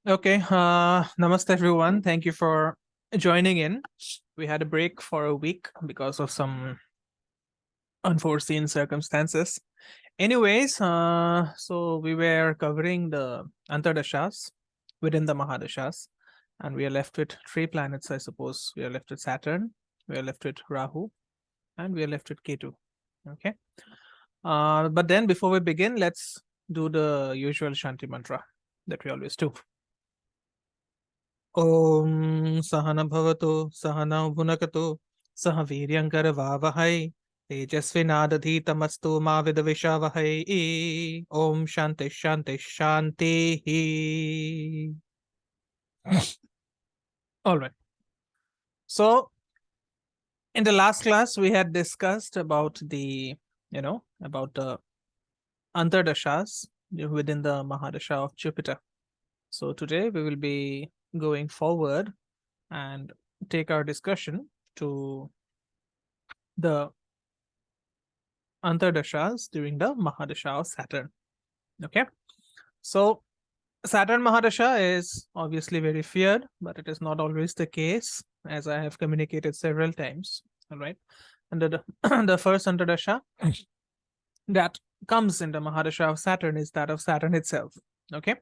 Okay, namaste everyone. Thank you for joining in. We had a break for a week because of some unforeseen circumstances. Anyways, so we were covering the Antardashas within the Mahadashas, and we are left with three planets, I suppose. We are left with Saturn, we are left with Rahu, and we are left with Ketu. Okay. But then before we begin, let's do the usual Shanti mantra that we always do. Om Sahana Bhavato Sahana Bhunakato Saha Viryankara Vavahai Tejasvinadadhi Tamastu Ma Vidavishawahai Om Shanti Shanti Shanti. All right. So in the last class, we had discussed about the, about the Antardashas within the Mahadasha of Jupiter. So today we will be going forward and take our discussion to the Antardashas during the Mahadasha of Saturn. Okay. So Saturn Mahadasha is obviously very feared, but it is not always the case, as I have communicated several times. All right. And the first Antardasha that comes in the Mahadasha of Saturn is that of Saturn itself. Okay.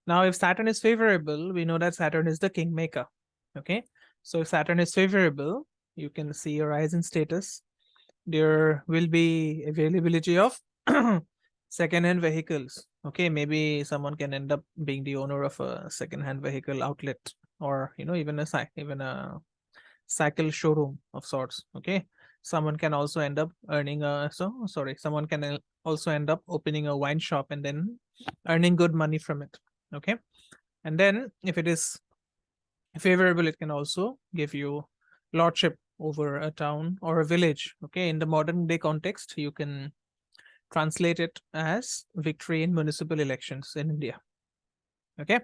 Now, if Saturn is favorable, we know that Saturn is the kingmaker. Okay. So if Saturn is favorable, you can see your rise in status. There will be availability of second-hand vehicles. Okay, maybe someone can end up being the owner of a second-hand vehicle outlet, or even a cycle showroom of sorts. Okay, someone can also end up earning a someone can also end up opening a wine shop and then earning good money from it. Okay, and then if it is favorable, it can also give you lordship over a town or a village. Okay, in the modern day context, you can translate it as victory in municipal elections in India. Okay,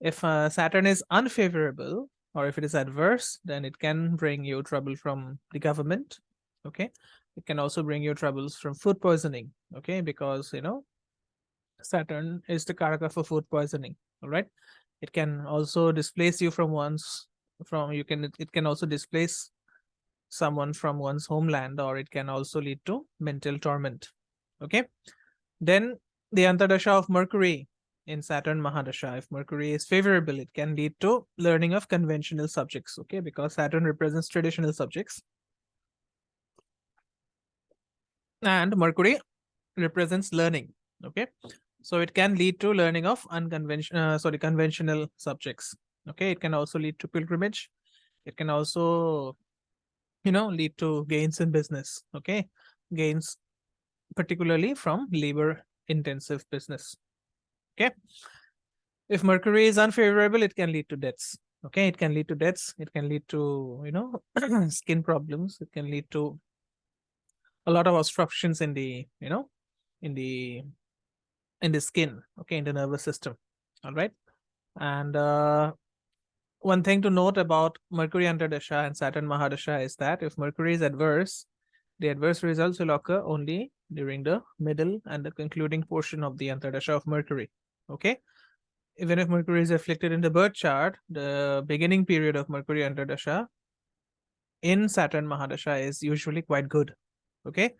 if Saturn is unfavorable or if it is adverse, then it can bring you trouble from the government. Okay, it can also bring you troubles from food poisoning. Okay, because Saturn is the karaka for food poisoning. All right, it can also displace you from it can also displace someone from one's homeland, or it can also lead to mental torment. Okay, then the Antardasha of Mercury in Saturn Mahadasha. If Mercury is favorable, it can lead to learning of conventional subjects. Okay, because Saturn represents traditional subjects and Mercury represents learning. Okay, so it can lead to learning of conventional subjects. Okay, it can also lead to pilgrimage. It can also lead to gains in business. Okay, gains particularly from labor intensive business. Okay, if Mercury is unfavorable, it can lead to deaths. Okay, it can lead to deaths. It can lead to skin problems. It can lead to a lot of obstructions in the in the skin. Okay, in the nervous system. All right, and one thing to note about Mercury Antardasha and Saturn Mahadasha is that if Mercury is adverse, the adverse results will occur only during the middle and the concluding portion of the Antardasha of Mercury. Okay, even if Mercury is afflicted in the birth chart, the beginning period of Mercury Antardasha in Saturn Mahadasha is usually quite good. Okay,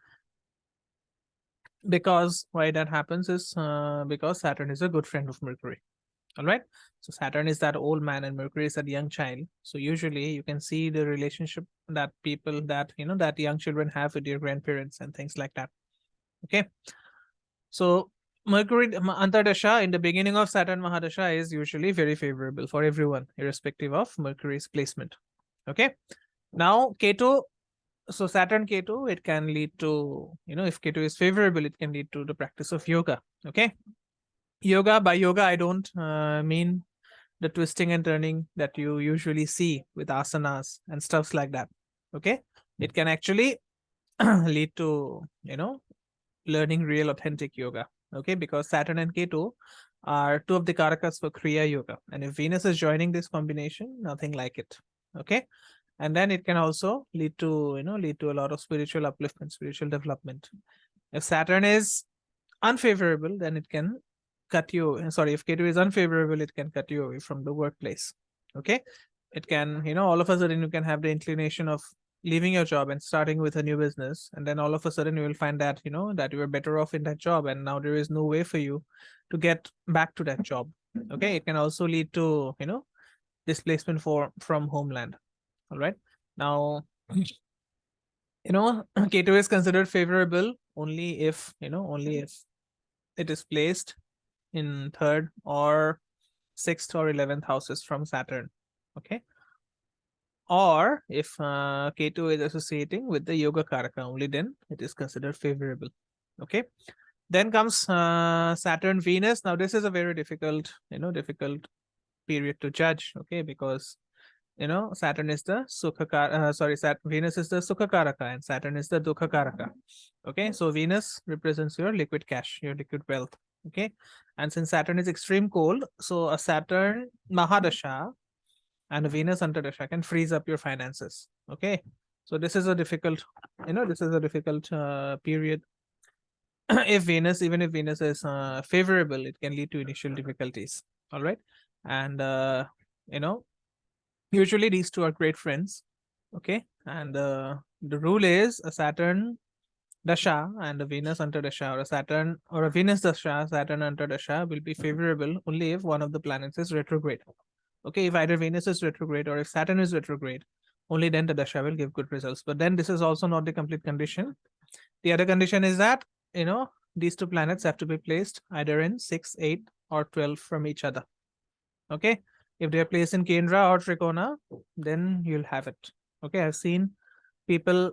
because why that happens is because Saturn is a good friend of Mercury. All right, so Saturn is that old man and Mercury is that young child. So usually you can see the relationship that people that that young children have with their grandparents and things like that. Okay, so Mercury Antardasha in the beginning of Saturn Mahadasha is usually very favorable for everyone, irrespective of Mercury's placement. Okay, now Ketu, so Saturn Ketu, it can lead to, if Ketu is favorable, it can lead to the practice of yoga. Okay, yoga, by yoga, I don't mean the twisting and turning that you usually see with asanas and stuffs like that. Okay, it can actually lead to, learning real authentic yoga. Okay, because Saturn and Ketu are two of the karakas for Kriya Yoga. And if Venus is joining this combination, nothing like it. Okay, and then it can also lead to a lot of spiritual upliftment, spiritual development. If Saturn is unfavorable, then it can cut you, sorry, if Ketu is unfavorable, it can cut you away from the workplace. Okay. It can, all of a sudden you can have the inclination of leaving your job and starting with a new business. And then all of a sudden you will find that, that you are better off in that job. And now there is no way for you to get back to that job. Okay. It can also lead to, displacement from homeland. All right. Now, Ketu is considered favorable only if it is placed in 3rd or 6th or 11th houses from Saturn. Okay. Or if Ketu is associating with the Yoga Karaka, only then it is considered favorable. Okay. Then comes Saturn Venus. Now this is a very difficult period to judge. Okay, because Saturn is the Venus is the Sukha Karaka and Saturn is the Dukha Karaka. Okay, so Venus represents your liquid cash, your liquid wealth. Okay, and since Saturn is extreme cold, so a Saturn Mahadasha and a Venus Antardasha can freeze up your finances. Okay, so this is a difficult, period. Even if Venus is favorable, it can lead to initial difficulties. All right, and usually these two are great friends. Okay, and the rule is a Saturn Dasha and a Venus Antardasha, or a Saturn or a Venus Dasha, Saturn Antardasha will be favorable only if one of the planets is retrograde. Okay, if either Venus is retrograde or if Saturn is retrograde, only then the Dasha will give good results. But then this is also not the complete condition. The other condition is that, these two planets have to be placed either in 6, 8, or 12 from each other. Okay, if they are placed in Kendra or Trikona, then you'll have it. Okay, I've seen people,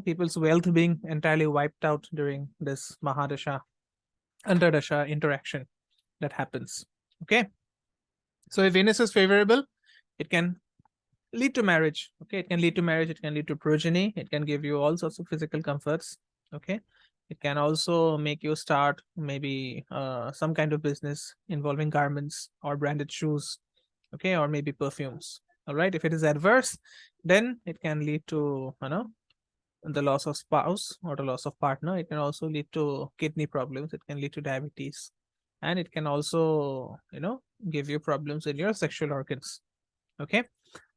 people's wealth being entirely wiped out during this Mahadasha, Antardasha interaction that happens. Okay, so if Venus is favorable, it can lead to marriage. Okay, it can lead to marriage, it can lead to progeny, it can give you all sorts of physical comforts. Okay, it can also make you start maybe some kind of business involving garments or branded shoes. Okay, or maybe perfumes. All right, if it is adverse, then it can lead to the loss of spouse or the loss of partner. It can also lead to kidney problems, it can lead to diabetes, and it can also give you problems in your sexual organs. Okay,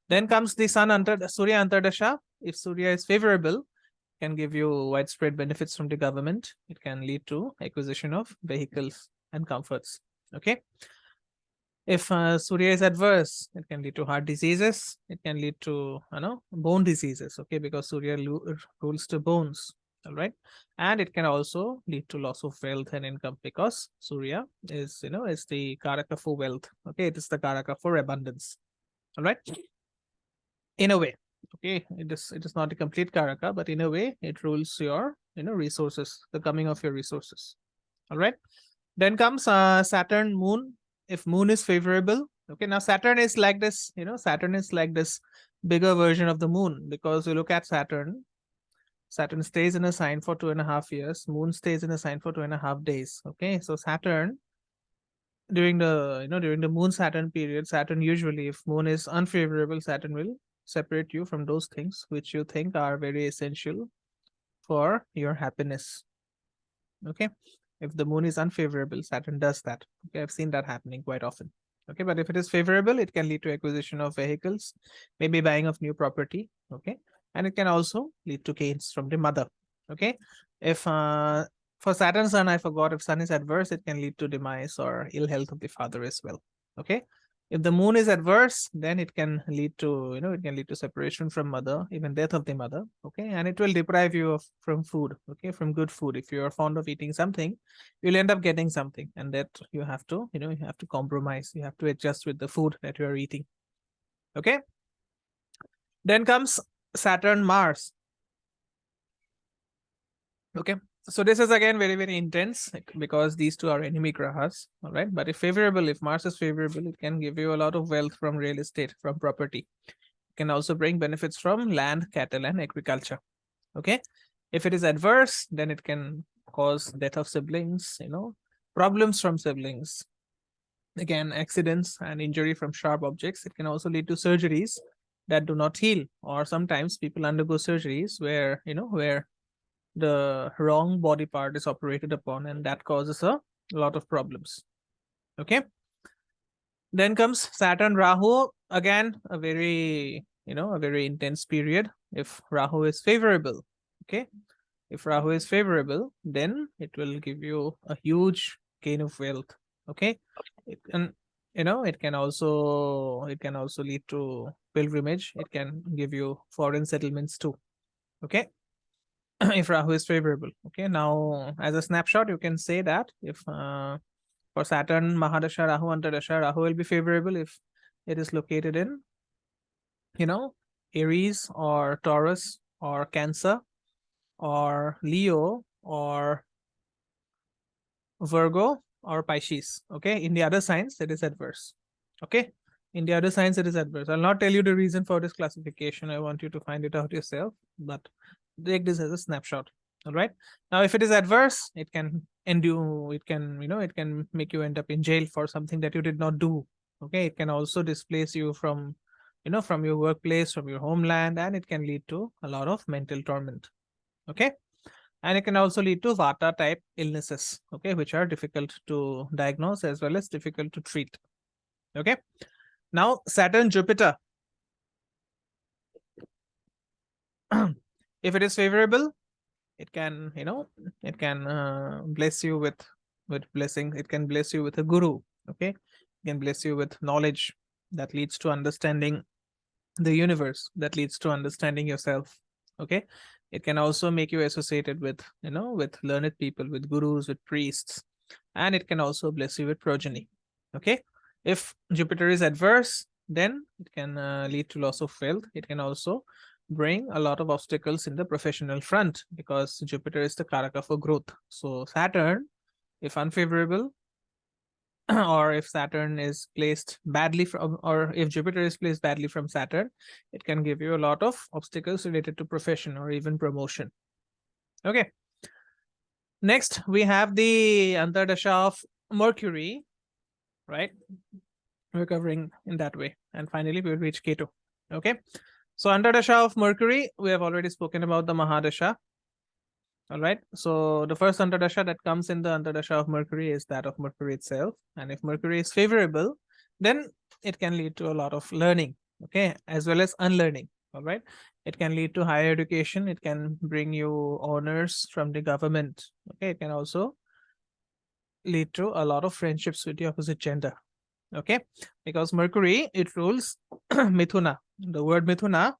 then comes the Sun Surya Antardasha. If Surya is favorable, can give you widespread benefits from the government. It can lead to acquisition of vehicles and comforts. Okay, if Surya is adverse, it can lead to heart diseases, it can lead to bone diseases. Okay, because Surya rules the bones. All right, and it can also lead to loss of wealth and income, because Surya is is the Karaka for wealth. Okay, it is the Karaka for abundance. All right, in a way. Okay, it is not a complete Karaka, but in a way it rules your resources, the coming of your resources. All right, then comes Saturn Moon. If Moon is favorable, okay, now Saturn is like this, Saturn is like this bigger version of the Moon, because you look at Saturn stays in a sign for 2.5 years, Moon stays in a sign for 2.5 days. Okay, so Saturn, during the during the Moon Saturn period, Saturn usually, if Moon is unfavorable, Saturn will separate you from those things which you think are very essential for your happiness. Okay, if the Moon is unfavorable, Saturn does that. Okay, I've seen that happening quite often. Okay, but if it is favorable, it can lead to acquisition of vehicles, maybe buying of new property. Okay, and it can also lead to gains from the mother. Okay, if for Saturn Sun, I forgot, if Sun is adverse, it can lead to demise or ill health of the father as well. Okay, if the Moon is adverse, then it can lead to it can lead to separation from mother, even death of the mother. Okay, and it will deprive you from food. Okay, from good food. If you are fond of eating something, you'll end up getting something, and that you have to you have to compromise, you have to adjust with the food that you are eating. Okay, then comes Saturn Mars. Okay, so this is again very, very intense, because these two are enemy grahas. All right, but if Mars is favorable, it can give you a lot of wealth from real estate, from property. It can also bring benefits from land, cattle, and agriculture. Okay, if it is adverse, then it can cause death of siblings, problems from siblings, again accidents and injury from sharp objects. It can also lead to surgeries that do not heal, or sometimes people undergo surgeries where where the wrong body part is operated upon, and that causes a a lot of problems. Okay. Then comes Saturn Rahu, again a very, a very intense period if Rahu is favorable. Okay, if Rahu is favorable, then it will give you a huge gain of wealth. Okay, it can, it can also lead to pilgrimage. It can give you foreign settlements too. Okay, if Rahu is favorable. Okay, now as a snapshot, you can say that if for Saturn Mahadasha Rahu Antardasha, Rahu will be favorable if it is located in, Aries or Taurus or Cancer or Leo or Virgo or Pisces. Okay, in the other signs, it is adverse. Okay, in the other signs, it is adverse. I'll not tell you the reason for this classification. I want you to find it out yourself, but take this as a snapshot. All right. Now, if it is adverse, it can end you, it can, it can make you end up in jail for something that you did not do. Okay. It can also displace you from, from your workplace, from your homeland, and it can lead to a lot of mental torment. Okay. And it can also lead to vata type illnesses, okay, which are difficult to diagnose as well as difficult to treat. Okay. Now, Saturn Jupiter. If it is favorable, it can, it can bless you with blessings. It can bless you with a guru. Okay. It can bless you with knowledge that leads to understanding the universe, that leads to understanding yourself. Okay. It can also make you associated with, with learned people, with gurus, with priests, and it can also bless you with progeny. Okay. If Jupiter is adverse, then it can lead to loss of wealth. It can also bring a lot of obstacles in the professional front because Jupiter is the karaka for growth. So Saturn, if unfavorable, or if Saturn is placed badly from, or if Jupiter is placed badly from Saturn, it can give you a lot of obstacles related to profession or even promotion. Okay. Next, we have the Antardasha of Mercury, right? We're covering in that way. And finally, we will reach Ketu. Okay. So Antardasha of Mercury, we have already spoken about the Mahadasha. All right. So the first Antardasha that comes in the Antardasha of Mercury is that of Mercury itself. And if Mercury is favorable, then it can lead to a lot of learning, okay, as well as unlearning. All right. It can lead to higher education. It can bring you honors from the government. Okay. It can also lead to a lot of friendships with the opposite gender. Okay. Because Mercury, it rules Mithuna. The word Mithuna,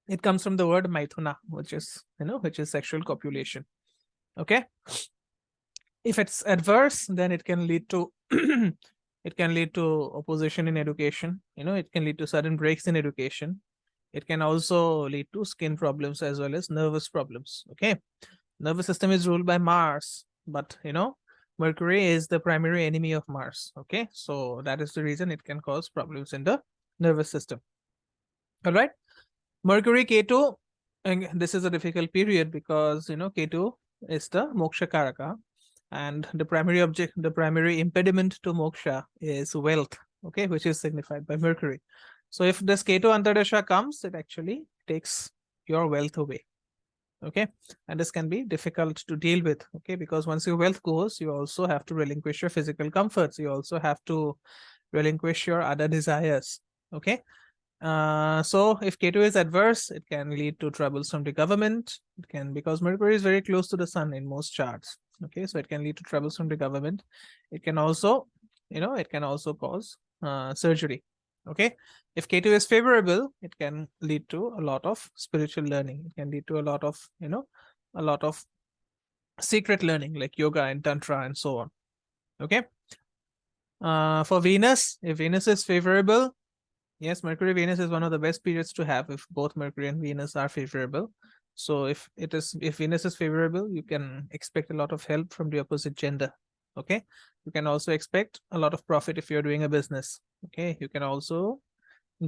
it comes from the word Maithuna, which is, which is sexual copulation. Okay. If it's adverse, then it can lead to it can lead to opposition in education. It can lead to sudden breaks in education. It can also lead to skin problems as well as nervous problems. Okay. Nervous system is ruled by Mars, but Mercury is the primary enemy of Mars. Okay. So that is the reason it can cause problems in the nervous system. All right. Mercury Ketu, and this is a difficult period because Ketu is the moksha karaka, and the primary impediment to moksha is wealth, okay, which is signified by Mercury. So if this Ketu Antardasha comes, it actually takes your wealth away. Okay, and this can be difficult to deal with, okay, because once your wealth goes, you also have to relinquish your physical comforts. You also have to relinquish your other desires. Okay. So if Ketu is adverse, it can lead to troubles from the government. It can, because Mercury is very close to the sun in most charts. Okay, so it can lead to troubles from the government. It can also, it can also cause surgery. Okay, if Ketu is favorable, it can lead to a lot of spiritual learning. It can lead to a lot of, a lot of secret learning like yoga and tantra and so on. Okay. For Venus, if Venus is favorable, yes, Mercury Venus is one of the best periods to have if both Mercury and Venus are favorable. So if Venus is favorable, you can expect a lot of help from the opposite gender. Okay. You can also expect a lot of profit if you're doing a business. Okay. You can also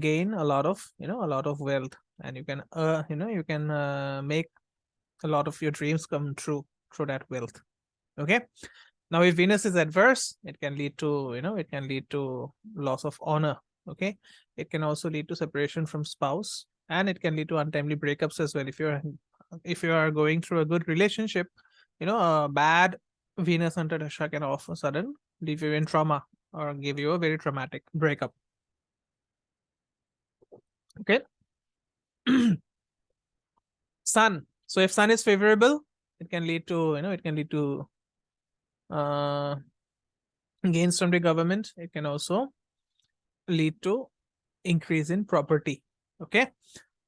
gain a lot of, a lot of wealth, and you can, you can make a lot of your dreams come true through that wealth. Okay. Now, if Venus is adverse, it can lead to, it can lead to loss of honor. Okay. It can also lead to separation from spouse, and it can lead to untimely breakups as well. If you are going through a good relationship, a bad Venus Antardasha can all of a sudden leave you in trauma or give you a very traumatic breakup. Okay. Sun. So if Sun is favorable, it can lead to, it can lead to gains from the government. It can also lead to increase in property. Okay.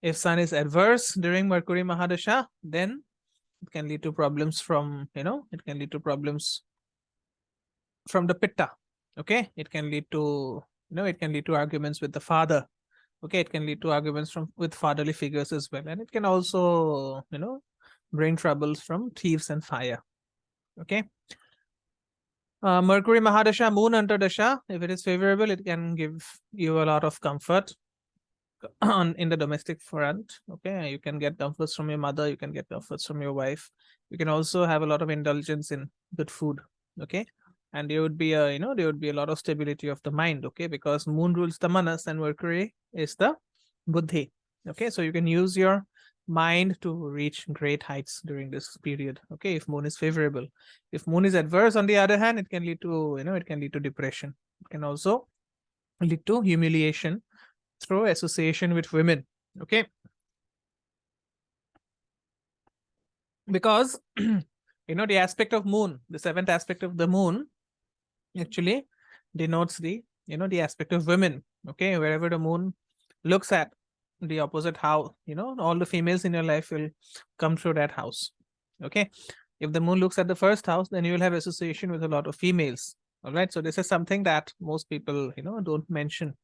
If Sun is adverse during Mercury Mahadasha, then it can lead to problems from, it can lead to problems from the Pitta. Okay. It can lead to, it can lead to arguments with the father. Okay. It can lead to arguments with fatherly figures as well. And it can also, bring troubles from thieves and fire. Okay. Mercury Mahadasha, Moon Antardasha, if it is favorable, it can give you a lot of comfort in the domestic front. Okay, you can get comforts from your mother, you can get comforts from your wife. You can also have a lot of indulgence in good food. Okay, and there would be a there would be a lot of stability of the mind. Okay, because Moon rules the manas and Mercury is the buddhi. Okay, so you can use your mind to reach great heights during this period. Okay, if Moon is favorable. If Moon is adverse, on the other hand, it can lead to it can lead to depression. It can also lead to humiliation through association with women. Okay, because the aspect of Moon, the seventh aspect of the Moon, actually denotes the the aspect of women. Okay, wherever the Moon looks at the opposite house, all the females in your life will come through that house. Okay, if the Moon looks at the first house, then you will have association with a lot of females. All right, so this is something that most people don't mention,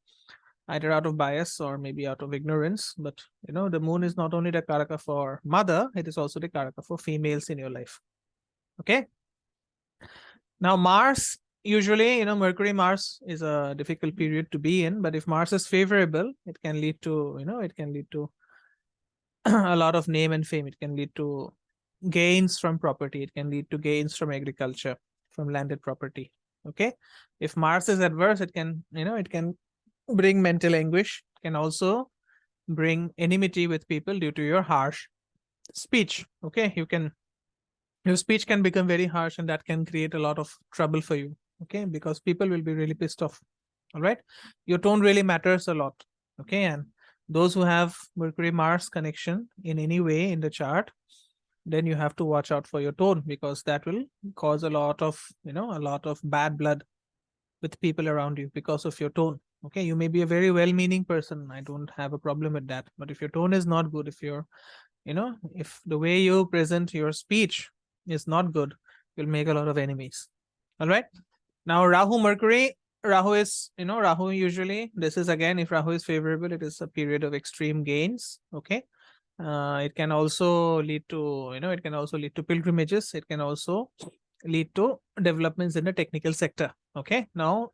either out of bias or maybe out of ignorance. But the Moon is not only the karaka for mother, it is also the karaka for females in your life. Okay, now Mars, usually Mercury Mars is a difficult period to be in, but if Mars is favorable, it can lead to it can lead to a lot of name and fame. It can lead to gains from property, it can lead to gains from agriculture, from landed property. Okay, if Mars is adverse, it can it can bring mental anguish. It can also bring enmity with people due to your harsh speech. Okay, your speech can become very harsh, and that can create a lot of trouble for you. Okay, because people will be really pissed off. All right, your tone really matters a lot. Okay, and those who have Mercury Mars connection in any way in the chart, then you have to watch out for your tone, because that will cause a lot of bad blood with people around you because of your tone. Okay, you may be a very well-meaning person, I don't have a problem with that, but if your tone is not good, if you're if the way you present your speech is not good, you'll make a lot of enemies. All right, now Rahu Mercury, Rahu is Rahu, usually this is, again, if Rahu is favorable, it is a period of extreme gains. Okay, it can also lead to it can also lead to pilgrimages. It can also lead to developments in the technical sector. Okay, now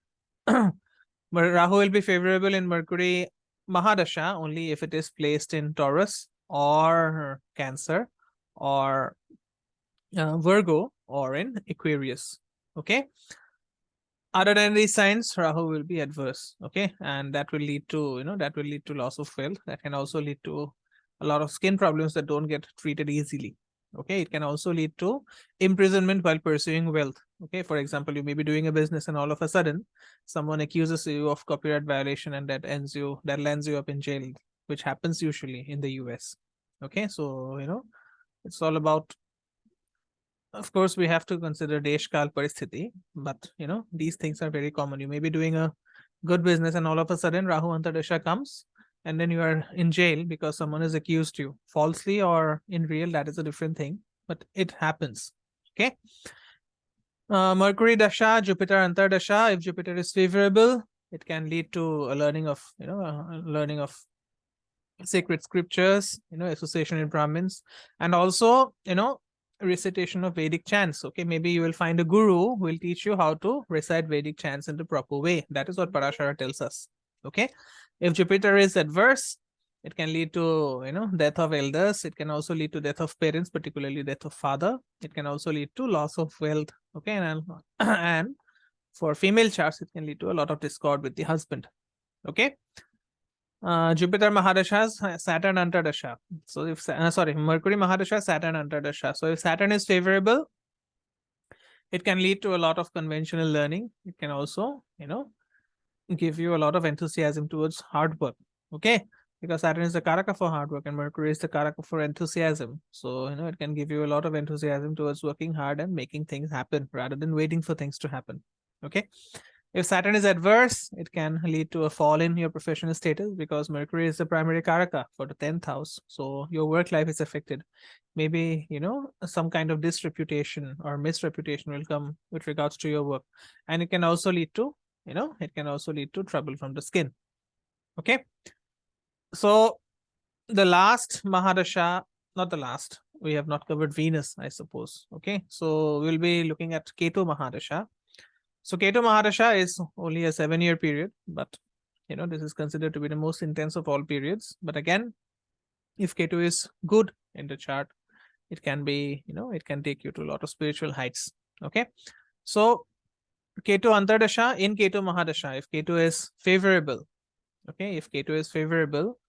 Rahu will be favorable in Mercury Mahadasha only if it is placed in Taurus or Cancer or Virgo or in Aquarius. Okay, other than these signs, Rahu will be adverse. Okay, and that will lead to that will lead to loss of wealth. That can also lead to a lot of skin problems that don't get treated easily. Okay, it can also lead to imprisonment while pursuing wealth. Okay, for example, you may be doing a business and all of a sudden someone accuses you of copyright violation, and that lands you up in jail, which happens usually in the US. Okay, so it's all about, of course, we have to consider Desh Kaal Paristhiti, but these things are very common. You may be doing a good business and all of a sudden Rahu Antardasha comes, and then you are in jail because someone has accused you falsely or in real. That is a different thing, but it happens. Okay, Mercury Dasha, Jupiter Antardasha, if Jupiter is favorable, it can lead to a learning of learning of sacred scriptures, association with Brahmins, and also recitation of Vedic chants. Okay, maybe you will find a guru who will teach you how to recite Vedic chants in the proper way. That is what Parashara tells us. Okay, if Jupiter is adverse, it can lead to death of elders. It can also lead to death of parents, particularly death of father. It can also lead to loss of wealth. Okay, and for female charts, it can lead to a lot of discord with the husband. Okay, Jupiter Mahadasha, Saturn Antardasha. So if Mercury Mahadasha, Saturn Antardasha. So if Saturn is favorable, It can lead to a lot of conventional learning. It can also, give you a lot of enthusiasm towards hard work. Okay, because Saturn is the karaka for hard work and Mercury is the karaka for enthusiasm. So, it can give you a lot of enthusiasm towards working hard and making things happen rather than waiting for things to happen. Okay. If Saturn is adverse, it can lead to a fall in your professional status because Mercury is the primary karaka for the 10th house. So your work life is affected. Maybe, some kind of disreputation or misreputation will come with regards to your work. And it can also lead to, trouble from the skin. Okay. So the last Mahadasha, not the last, we have not covered Venus, I suppose. Okay. So we'll be looking at Ketu Mahadasha. So Ketu Mahadasha is only a 7-year period, but this is considered to be the most intense of all periods. But again, if Ketu is good in the chart, it can be, it can take you to a lot of spiritual heights. Okay. So Ketu Antardasha in Ketu Mahadasha, if Ketu is favorable, okay, if Ketu is favorable,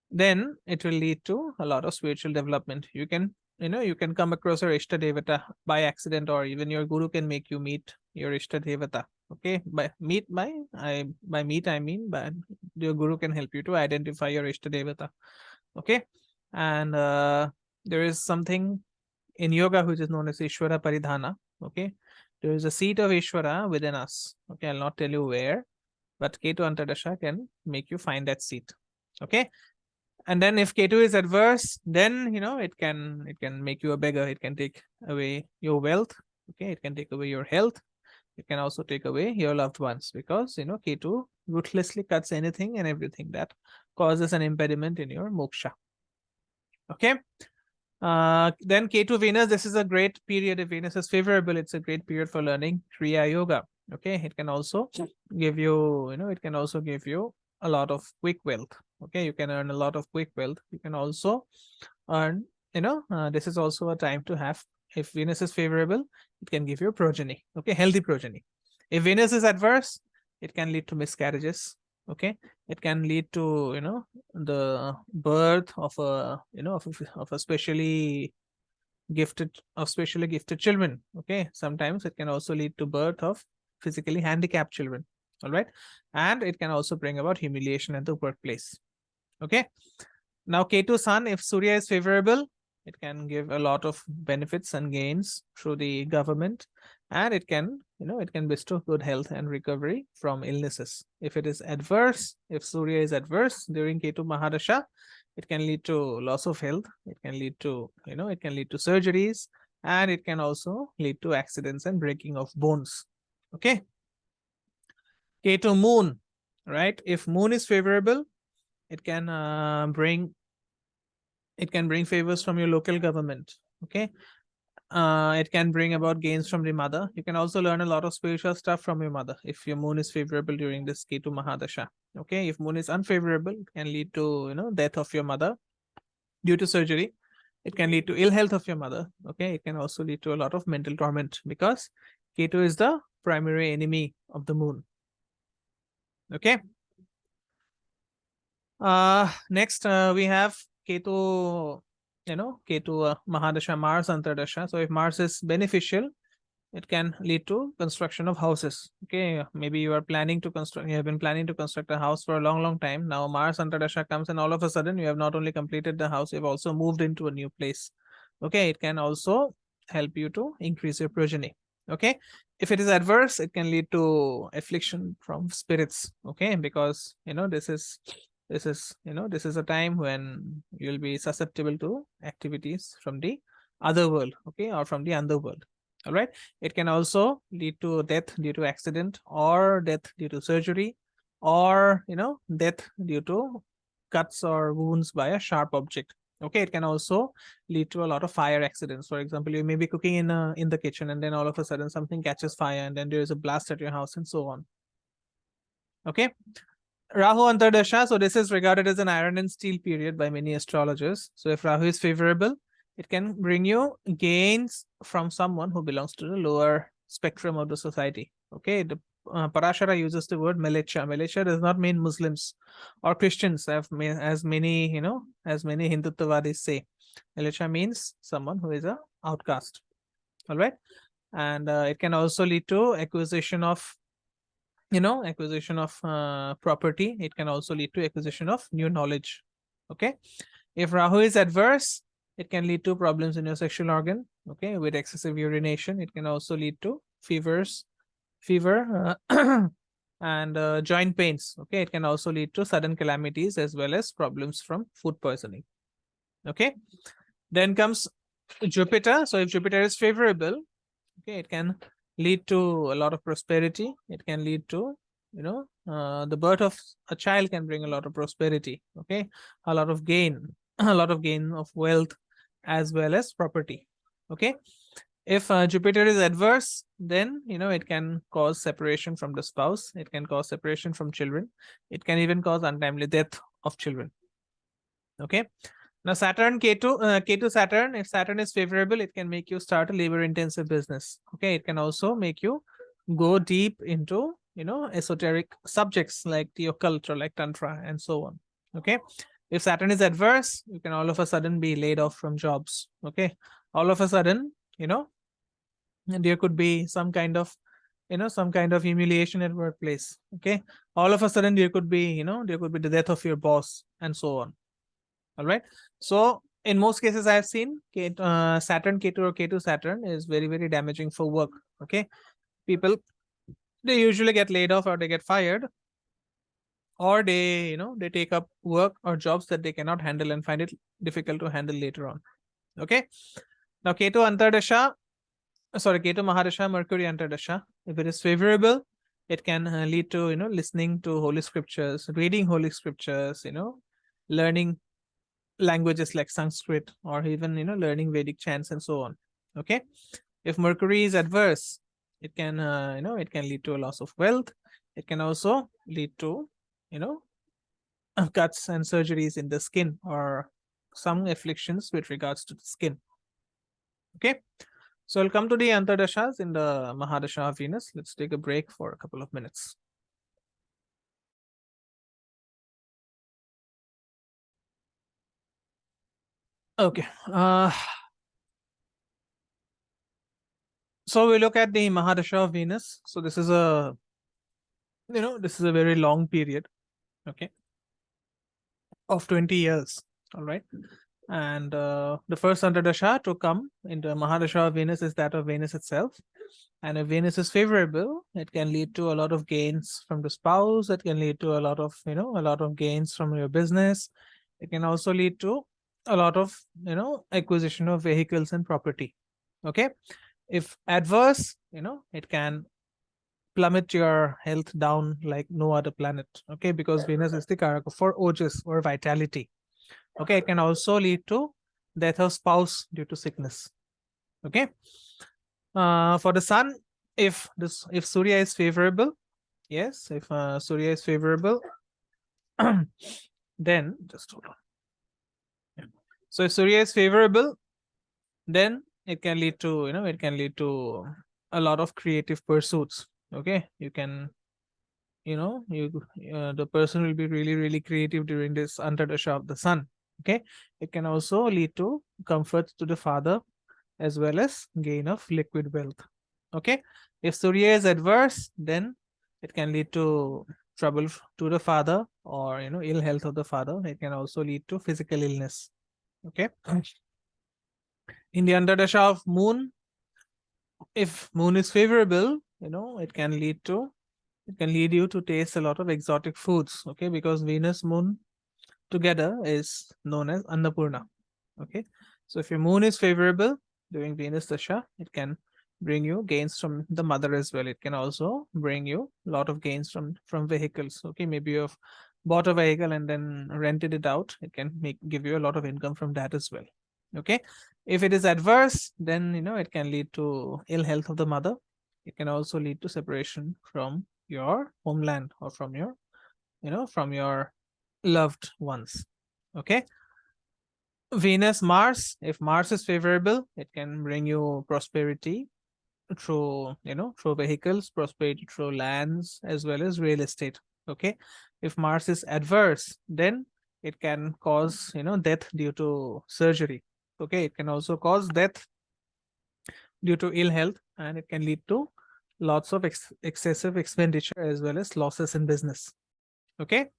then it will lead to a lot of spiritual development. You can come across your Ishta Devata by accident, or even your guru can make you meet your Ishta Devata. Okay, by meet I mean by your guru can help you to identify your Ishta Devata. Okay, and there is something in yoga which is known as Ishvara Paridhana. Okay, there is a seat of Ishvara within us. Okay, I'll not tell you where, but Ketu Antardasha can make you find that seat. Okay. And then if Ketu is adverse, then it can make you a beggar. It can take away your wealth. Okay, it can take away your health. It can also take away your loved ones because Ketu ruthlessly cuts anything and everything that causes an impediment in your moksha. Okay. Then Ketu Venus, this is a great period. If Venus is favorable, it's a great period for learning Kriya Yoga. Okay, it can also give you, a lot of quick wealth. Okay, you can earn a lot of quick wealth. You can also earn, this is also a time to have, if Venus is favorable, it can give you progeny. Okay, healthy progeny. If Venus is adverse, it can lead to miscarriages. Okay, it can lead to the birth of a of a specially gifted children. Okay, sometimes it can also lead to birth of physically handicapped children. All right, and it can also bring about humiliation at the workplace. Okay, now Ketu Sun, if Surya is favorable, it can give a lot of benefits and gains through the government, and it can bestow good health and recovery from illnesses. If it is adverse, if Surya is adverse during Ketu Mahadasha, it can lead to loss of health. It can lead to surgeries, and it can also lead to accidents and breaking of bones. Okay. Ketu Moon, right? If Moon is favorable, it can bring favors from your local government. Okay. It can bring about gains from the mother. You can also learn a lot of spiritual stuff from your mother if your moon is favorable during this Ketu Mahadasha. Okay, if moon is unfavorable, it can lead to death of your mother due to surgery. It can lead to ill health of your mother. Okay, it can also lead to a lot of mental torment because Ketu is the primary enemy of the moon. Okay. Next we have Ketu, Ketu Mahadasha, Mars Antardasha. So if Mars is beneficial, it can lead to construction of houses. Okay, maybe you have been planning to construct a house for a long time. Now Mars Antardasha comes and all of a sudden you have not only completed the house, you have also moved into a new place. Okay, it can also help you to increase your progeny. Okay, if it is adverse, it can lead to affliction from spirits. Okay, because this is a time when you'll be susceptible to activities from the other world. Okay, or from the underworld. All right, it can also lead to death due to accident, or death due to surgery, or death due to cuts or wounds by a sharp object. Okay, it can also lead to a lot of fire accidents. For example, you may be cooking in the kitchen and then all of a sudden something catches fire and then there is a blast at your house and so on. Okay, Rahu Antardasha, so this is regarded as an iron and steel period by many astrologers. So if Rahu is favorable, it can bring you gains from someone who belongs to the lower spectrum of the society. Okay, the Parashara uses the word Melecha. Melecha does not mean Muslims or Christians, as many Hindutvadis say. Melecha means someone who is a outcast. All right. and it can also lead to acquisition of property. It can also lead to acquisition of new knowledge. Okay, if Rahu is adverse, it can lead to problems in your sexual organ. Okay, with excessive urination. It can also lead to fever and joint pains. Okay, it can also lead to sudden calamities as well as problems from food poisoning. Okay, then comes Jupiter. So if Jupiter is favorable, okay, it can lead to a lot of prosperity. It can lead to the birth of a child can bring a lot of prosperity. Okay, a lot of gain a lot of gain of wealth as well as property. Okay, if Jupiter is adverse, then it can cause separation from the spouse. It can cause separation from children. It can even cause untimely death of children. Okay, now Saturn, Ketu Saturn, if Saturn is favorable, it can make you start a labor intensive business. Okay, it can also make you go deep into esoteric subjects like the occult or like tantra and so on. Okay, if Saturn is adverse, you can all of a sudden be laid off from jobs. Okay, all of a sudden, there could be some kind of humiliation at workplace. Okay, all of a sudden there could be the death of your boss and so on. All right, so in most cases I have seen Saturn Ketu or Ketu Saturn is very, very damaging for work. Okay, people, they usually get laid off or they get fired, or they they take up work or jobs that they cannot handle and find it difficult to handle later on. Okay, now Ketu Antardasha, Ketu Mahadasha, Mercury Antardasha, if it is favorable, it can lead to listening to holy scriptures, reading holy scriptures, learning languages like Sanskrit, or even learning Vedic chants and so on. Okay, if Mercury is adverse, it can it can lead to a loss of wealth. It can also lead to cuts and surgeries in the skin, or some afflictions with regards to the skin. Okay, so I'll come to the Antardashas in the Mahadasha of Venus. Let's take a break for a couple of minutes. Okay, so we look at the Mahadasha of Venus. So this is a very long period, okay, of 20 years. All right, and the first Antardasha to come into Mahadasha of Venus is that of Venus itself. And if Venus is favorable, it can lead to a lot of gains from the spouse. It can lead to a lot of gains from your business. It can also lead to a lot of acquisition of vehicles and property. Okay, if adverse, it can plummet your health down like no other planet. Okay, because Venus is the karaka for ojas or vitality. Okay, it can also lead to death of spouse due to sickness. Okay, for the sun, if Surya is favorable, yes, if Surya is favorable, then just hold on. Yeah. So if Surya is favorable, then it can lead to a lot of creative pursuits. Okay, you can the person will be really, really creative during this Antardasha of the sun. Okay, it can also lead to comfort to the father as well as gain of liquid wealth. Okay, if Surya is adverse, then it can lead to trouble to the father, or ill health of the father. It can also lead to physical illness. Okay, in the Antardasha of moon, if moon is favorable, it can lead you to taste a lot of exotic foods. Okay, because Venus moon together is known as Annapurna. Okay, so if your moon is favorable during Venus Dasha, it can bring you gains from the mother as well. It can also bring you a lot of gains from vehicles. Okay, maybe you've bought a vehicle and then rented it out. It can give you a lot of income from that as well. Okay, if it is adverse, then it can lead to ill health of the mother. It can also lead to separation from your homeland, or from your from your loved ones. Okay, Venus Mars, if Mars is favorable, it can bring you prosperity through through vehicles, prosperity through lands as well as real estate. Okay, if Mars is adverse, then it can cause death due to surgery. Okay, it can also cause death due to ill health and it can lead to lots of excessive expenditure as well as losses in business. Okay.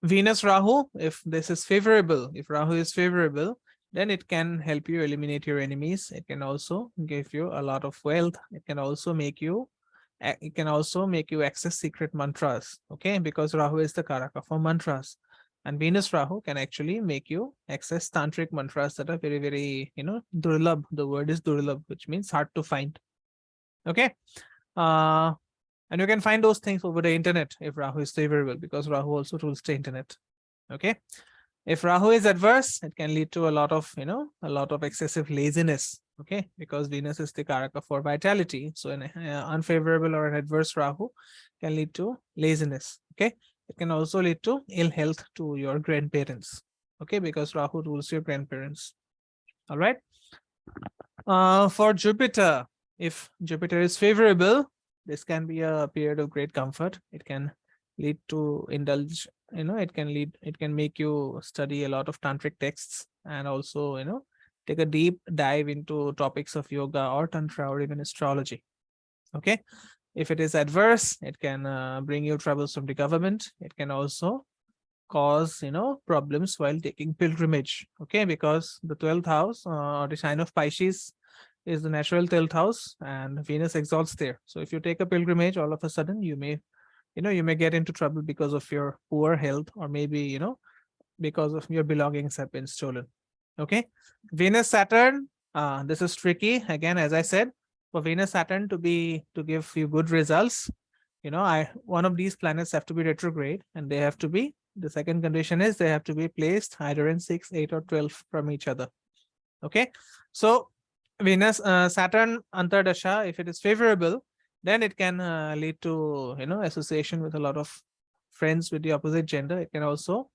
Venus Rahu, if this is favorable, if Rahu is favorable, then it can help you eliminate your enemies. It can also give you a lot of wealth. It can also make you access secret mantras. Okay, because Rahu is the karaka for mantras, and Venus Rahu can actually make you access tantric mantras that are very, very, durlabh. The word is durlabh, which means hard to find. Okay. And you can find those things over the internet if Rahu is favorable, because Rahu also rules the internet. Okay. If Rahu is adverse, it can lead to a lot of excessive laziness. Okay, because Venus is the karaka for vitality. So an unfavorable or an adverse Rahu can lead to laziness. Okay, it can also lead to ill health to your grandparents. Okay, because Rahu rules your grandparents. All right. For Jupiter, if Jupiter is favorable, this can be a period of great comfort. It can lead to indulge, it can make you study a lot of tantric texts, and also, take a deep dive into topics of yoga or tantra or even astrology. Okay. If it is adverse, it can bring you troubles from the government. It can also cause, problems while taking pilgrimage. Okay, because the 12th house, or the sign of Pisces, is the natural 12th house, and Venus exalts there. So if you take a pilgrimage, all of a sudden you may get into trouble because of your poor health, or maybe, because of your belongings have been stolen. Okay. Venus Saturn, this is tricky. Again, as I said, for Venus Saturn to give you good results, one of these planets have to be retrograde, and they have to be, the second condition is they have to be placed either in 6, 8, or 12 from each other. Okay. So Venus, Saturn Antardasha, if it is favorable, then it can lead to, association with a lot of friends with the opposite gender. It can also,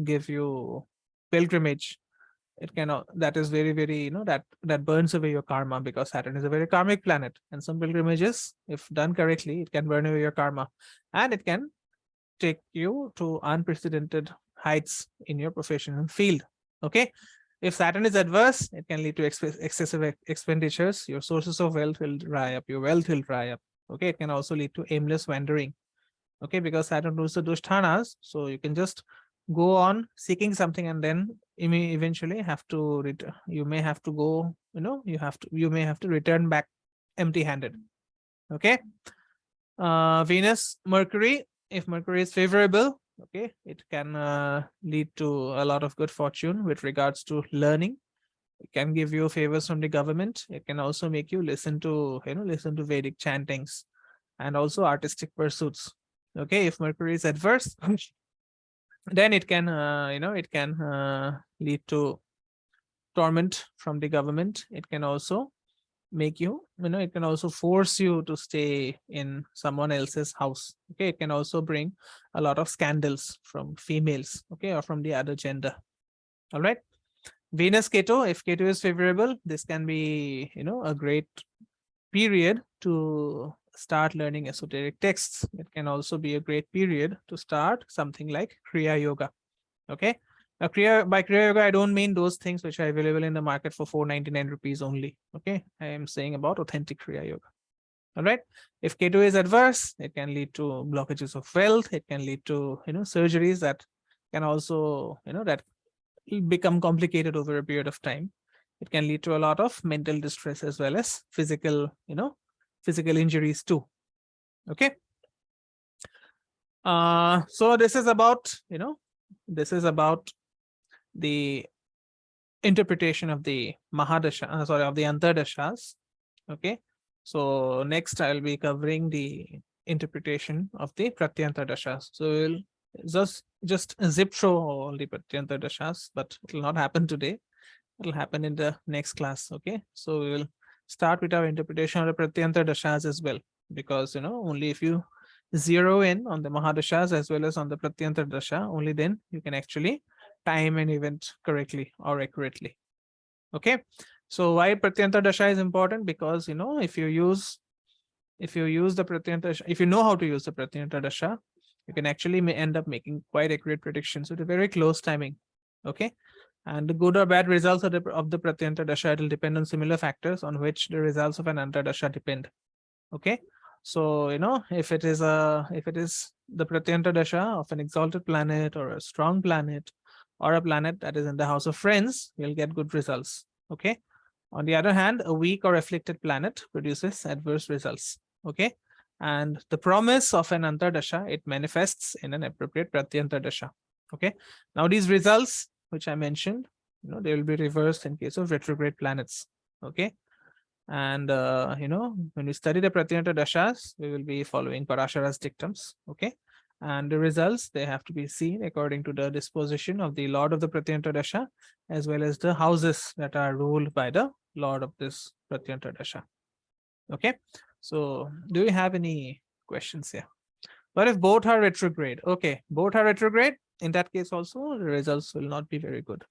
give you pilgrimage. It can, that is very, very, that burns away your karma, because Saturn is a very karmic planet, and some pilgrimages, if done correctly, it can burn away your karma, and it can take you to unprecedented heights in your professional field. Okay. If Saturn is adverse, it can lead to excessive expenditures. Your sources of wealth will dry up. Your wealth will dry up. Okay. It can also lead to aimless wandering. Okay. Because Saturn rules the Dushthanas. So you can just go on seeking something, and then you may eventually have to return. You may have to go, you may have to return back empty handed. Okay. Venus, Mercury, if Mercury is favorable, okay, it can lead to a lot of good fortune with regards to learning. It can give you favors from the government. It can also make you listen to Vedic chantings, and also artistic pursuits. Okay, if Mercury is adverse, then it can lead to torment from the government. It can also make you, it can also force you to stay in someone else's house. Okay, it can also bring a lot of scandals from females, okay, or from the other gender. All right. Venus Ketu, if Ketu is favorable, this can be, a great period to start learning esoteric texts. It can also be a great period to start something like Kriya Yoga. Okay. Now, by Kriya Yoga, I don't mean those things which are available in the market for 499 rupees only. Okay. I am saying about authentic Kriya Yoga. All right. If Ketu is adverse, it can lead to blockages of wealth. It can lead to, surgeries that can also, that become complicated over a period of time. It can lead to a lot of mental distress as well as physical, physical injuries too. Okay. So this is about, the interpretation of the Mahadasha, of the Antardashas. Okay. So next I'll be covering the interpretation of the Pratyantardashas. So we'll just zip through all the Pratyantardashas, but it will not happen today. It will happen in the next class. Okay. So we will start with our interpretation of the Pratyantardashas as well, because, only if you zero in on the Mahadashas as well as on the Pratyantardasha, only then you can actually time an event correctly or accurately. Okay. So why Pratyantardasha is important? Because, if you use the Pratyantardasha, if you know how to use the Pratyantardasha, you can actually end up making quite accurate predictions with a very close timing. Okay. And the good or bad results of the Pratyanta Dasha, it will depend on similar factors on which the results of an Antardasha depend. Okay. So, if it is the Pratyanta Dasha of an exalted planet or a strong planet or a planet that is in the house of friends, you'll get good results. Okay. On the other hand, a weak or afflicted planet produces adverse results. Okay. And the promise of an Antardasha, it manifests in an appropriate Pratyanta Dasha. Okay. Now, these results, which I mentioned, they will be reversed in case of retrograde planets. Okay. And, when we study the Pratyanta Dashas, we will be following Parashara's dictums. Okay. And the results, they have to be seen according to the disposition of the Lord of the Pratyanta Dasha, as well as the houses that are ruled by the Lord of this Pratyanta Dasha. Okay. So, do you have any questions here? But if both are retrograde, okay, both are retrograde, in that case also, the results will not be very good.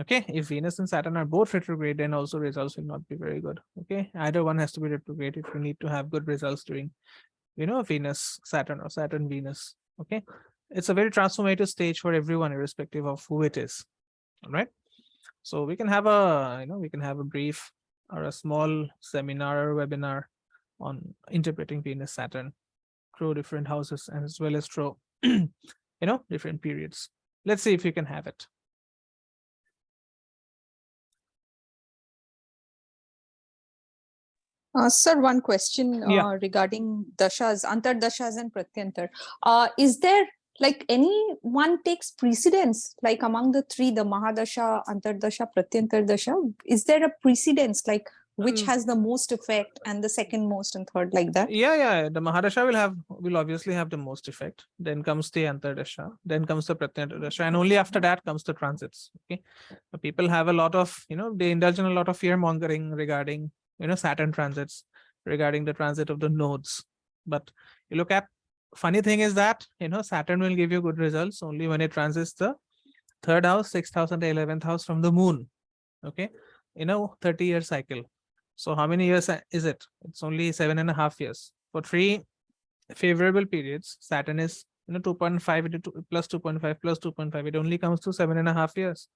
Okay, if Venus and Saturn are both retrograde, then also results will not be very good. Okay, either one has to be retrograde if you need to have good results during, Venus, Saturn, or Saturn, Venus. Okay, it's a very transformative stage for everyone, irrespective of who it is. All right. So we can have a brief or a small seminar or webinar on interpreting Venus, Saturn through different houses, and as well as through, different periods. Let's see if you can have it. Sir, one question regarding dashas, antardashas and pratyantar. Is there like any one takes precedence, like among the three, the Mahadasha, Antardasha, Pratyantar Dasha? Is there a precedence, like which has the most effect and the second most and third, like that? Yeah. The Mahadasha will obviously have the most effect. Then comes the Antardasha, then comes the Pratyanta Dasha, and only after that comes the transits. Okay, people have a lot of, they indulge in a lot of fear mongering regarding, Saturn transits, regarding the transit of the nodes. But you look at, funny thing is that, Saturn will give you good results only when it transits the 3rd house, 6th house, and the 11th house from the moon. Okay, 30-year cycle. So how many years is it? It's only 7.5 years. For 3 favorable periods, Saturn is 2.5 into plus 2.5 plus 2.5. It only comes to 7.5 years.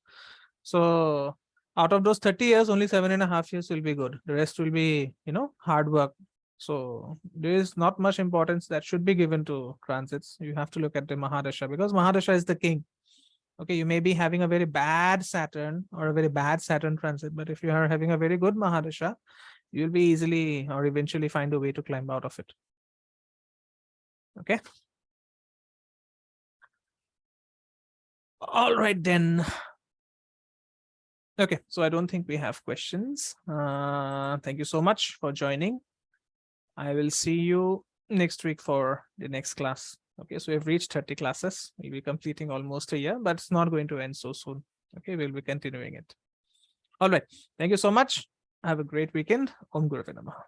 So out of those 30 years, only 7.5 years will be good. The rest will be, hard work. So there is not much importance that should be given to transits. You have to look at the Mahadasha, because Mahadasha is the king. Okay, you may be having a very bad Saturn or a very bad Saturn transit, but if you are having a very good Mahadasha, you'll be easily or eventually find a way to climb out of it. Okay. All right, then. Okay, so I don't think we have questions. Thank you so much for joining. I will see you next week for the next class. Okay, so we've reached 30 classes. We'll be completing almost a year, but it's not going to end so soon. Okay, we'll be continuing it. All right. Thank you so much. Have a great weekend. Om Gurave Namaha.